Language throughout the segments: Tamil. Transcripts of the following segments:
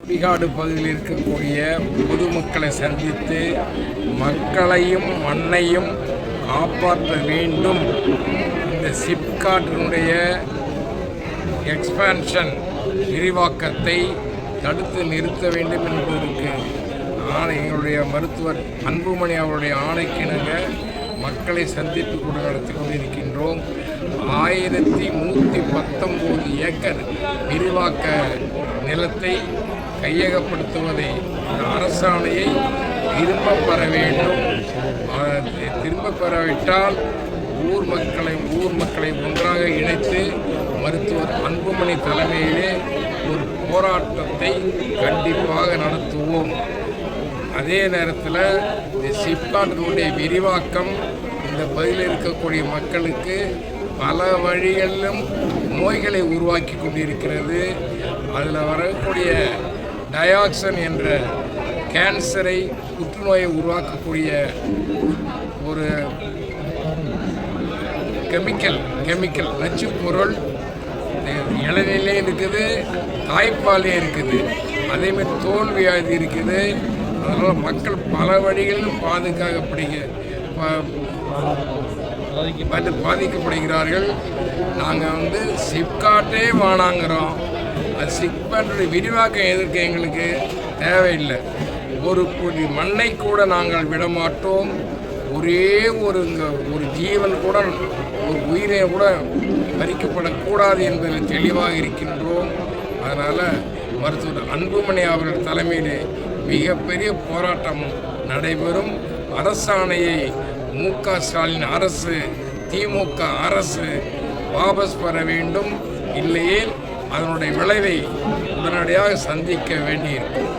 சிப்பிகாடு பகுதியில் இருக்கக்கூடிய பொதுமக்களை சந்தித்து மக்களையும் மண்ணையும் காப்பாற்ற வேண்டும். இந்த சிப்காட்டினுடைய எக்ஸ்பான்ஷன் விரிவாக்கத்தை தடுத்து நிறுத்த வேண்டும் என்பதற்கு எங்களுடைய மருத்துவர் அன்புமணி அவருடைய ஆணைக்கிணங்க மக்களை சந்திப்பு கூட நடத்தி கொண்டிருக்கின்றோம். 1119 ஏக்கர் விரிவாக்க நிலத்தை கையகப்படுத்துவதை அரசாணையை திரும்ப பெற வேண்டும். திரும்ப பெறவிட்டால் ஊர் மக்களை ஒன்றாக இணைத்து மருத்துவர் அன்புமணி தலைமையிலே ஒரு போராட்டத்தை கண்டிப்பாக நடத்துவோம். அதே நேரத்தில் இந்த சிப்காட்டினுடைய விரிவாக்கம் இந்த பகுதியில் இருக்கக்கூடிய மக்களுக்கு பல வழிகளிலும் நோய்களை உருவாக்கி கொண்டிருக்கிறது. அதில் வரக்கூடிய டயாக்சன் என்ற கேன்சரை புற்றுநோயை உருவாக்கக்கூடிய ஒரு கெமிக்கல் நச்சு பொருள் இளநிலே இருக்குது, தாய்ப்பாலே இருக்குது, அதேமாதிரி தோல் வியாதி இருக்குது. அதனால் மக்கள் பல வழிகளிலும் பாதிக்கப்படுகிறார்கள். நாங்கள் சிப்காட்டே வானாங்கிறோம். அது சிப்காட்டுடைய விரிவாக்கம் எதற்கு எங்களுக்கு தேவையில்லை. ஒரு கோடி மண்ணை கூட நாங்கள் விடமாட்டோம். ஒரே ஒரு ஜீவன் கூட, ஒரு உயிரை கூட பறிக்கப்படக்கூடாது என்பதில் தெளிவாக இருக்கின்றோம். அதனால் மருத்துவர் அன்புமணி அவர்கள் தலைமையிலே மிகப்பெரிய போராட்டம் நடைபெறும். அரசாணையை மு.க. ஸ்டாலின் அரசு, திமுக அரசு வாபஸ் பெற வேண்டும். இல்லையே அதனுடைய விளைவை உடனடியாக சந்திக்க வேண்டியிருக்கும்.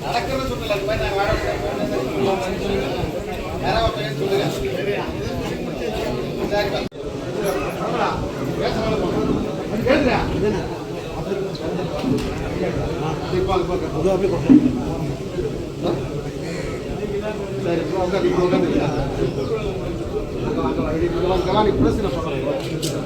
நடக்கிறது சொல்லல யாராவது சொல்லுங்க. சரி